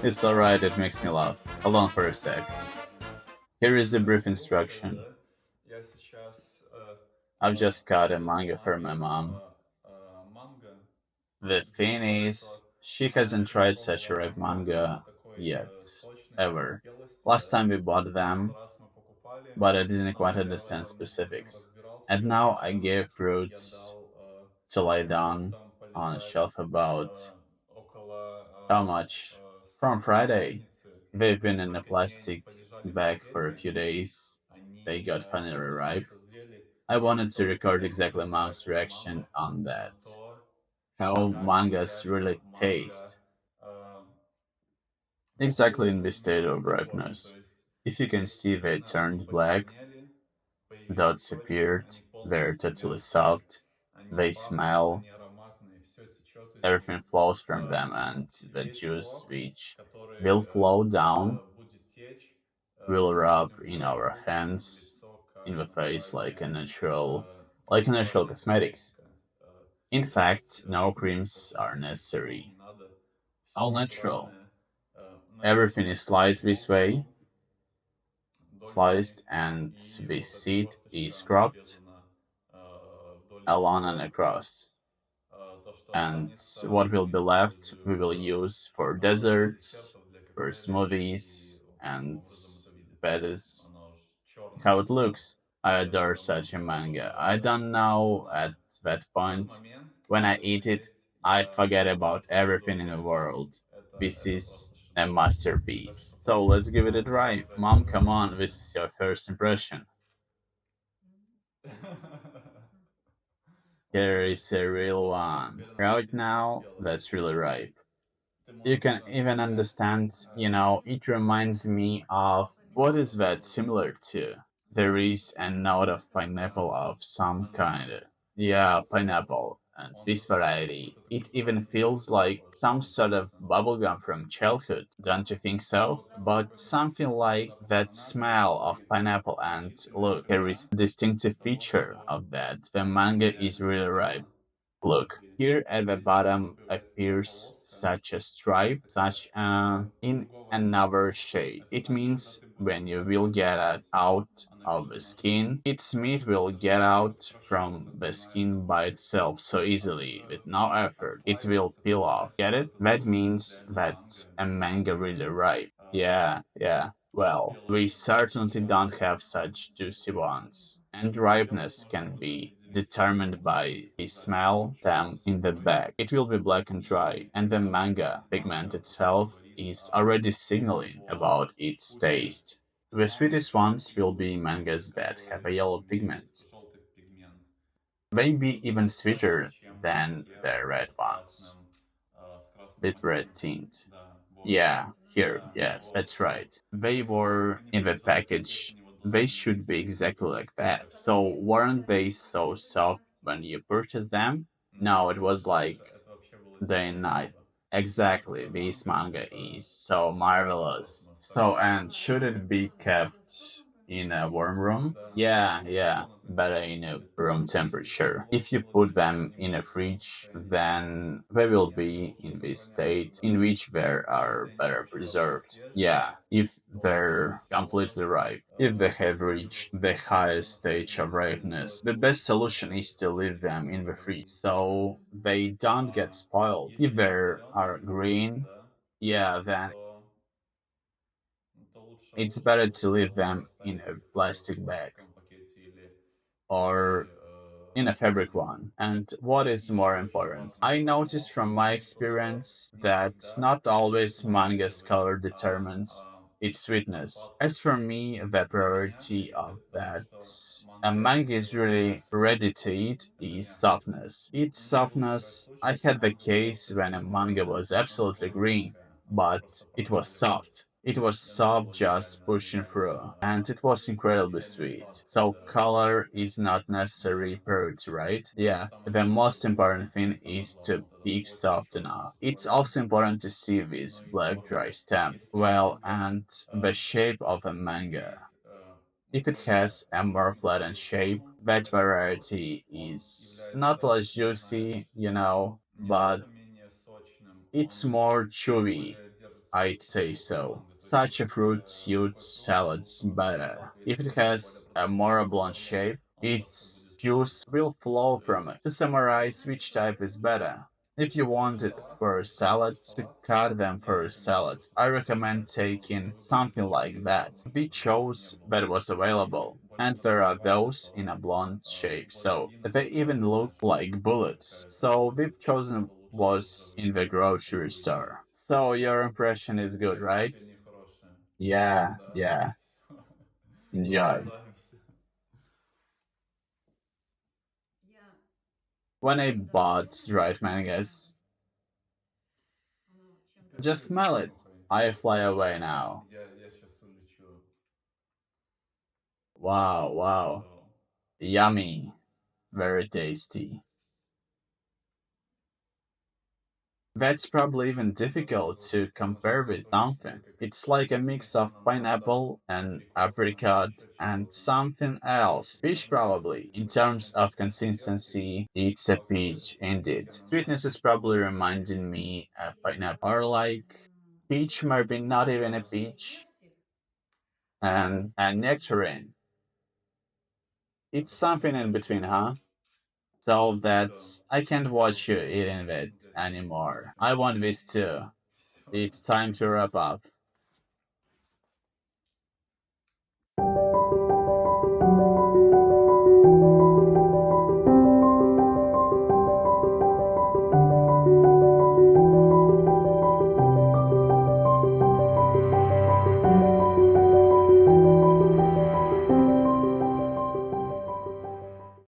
It's alright, it makes me laugh. Hold on for a sec. Here is a brief instruction. I've just got a manga for my mom. The thing is, she hasn't tried such a ripe manga yet, ever. Last time we bought them, but I didn't quite understand specifics. And now I gave fruits to lie down on a shelf about how much? From Friday. They've been in a plastic bag for a few days. They got finally ripe. I wanted to record exactly Mom's reaction on that. How mangas really taste. Exactly in this state of ripeness. If you can see they turned black, dots appeared, they're totally soft, they smell, everything flows from them, and the juice which will flow down will rub in our hands, in the face like a natural cosmetics. In fact, no creams are necessary. All natural. Everything is sliced this way, sliced, and the seed is cropped along and across. And what will be left, we will use for desserts, for smoothies, and that is how it looks. I adore such a manga. I don't know at that point. When I eat it, I forget about everything in the world. This is a masterpiece. So let's give it a try. Mom, come on, this is your first impression. Here is a real one. Right now, that's really ripe. You can even understand, it reminds me of what is that similar to? There is a note of pineapple of some kind. Yeah, pineapple. And this variety, it even feels like some sort of bubblegum from childhood, don't you think so? But something like that smell of pineapple, and look, there is a distinctive feature of that. The manga is really ripe. Look, here at the bottom appears such a stripe, such in another shade. It means when you will get it out of the skin, its meat will get out from the skin by itself so easily, with no effort. It will peel off. Get it? That means that a manga really ripe. Yeah, yeah. Well, we certainly don't have such juicy ones, and ripeness can be determined by the smell stem in the bag. It will be black and dry, and the manga pigment itself is already signaling about its taste. The sweetest ones will be mangas that have a yellow pigment, maybe even sweeter than the red ones, with red tint. Yeah, here, yes, that's right. They were in the package. They should be exactly like that. So weren't they so soft when you purchased them? No, it was like day and night. Exactly, this manga is so marvelous. So, and should it be kept in a warm room? Yeah, yeah, better in a room temperature. If you put them in a fridge, then they will be in this state in which they are better preserved. Yeah, if they're completely ripe. If they have reached the highest stage of ripeness, the best solution is to leave them in the fridge so they don't get spoiled. If they are green, yeah, then it's better to leave them in a plastic bag or in a fabric one. And what is more important? I noticed from my experience that not always manga's color determines its sweetness. As for me, the priority of that a manga is really ready to eat is softness. Its softness, I had the case when a manga was absolutely green, but it was soft. It was soft just pushing through, and it was incredibly sweet. So color is not necessary priority, right? Yeah, the most important thing is to be soft enough. It's also important to see this black dry stem well and the shape of the manga. If it has a more flattened shape, that variety is not less juicy, but It's more chewy, I'd say so. Such a fruit suits salads better. If it has a more oblong shape, its juice will flow from it. To summarize, which type is better? If you want it for a salad, to cut them for a salad, I recommend taking something like that. We chose that was available, and there are those in a blonde shape, so they even look like bullets. So we've chosen was in the grocery store. So your impression is good, right? Yeah, yeah. Enjoy. When I bought dried mangoes, just smell it. I fly away now. Wow, wow. Yummy. Very tasty. That's probably even difficult to compare with something. It's like a mix of pineapple and apricot and something else. Peach probably. In terms of consistency, it's a peach indeed. Sweetness is probably reminding me of pineapple or like peach, maybe not even a peach, and a nectarine. It's something in between, huh? So that's I can't watch you eating it anymore. I want this too. It's time to wrap up.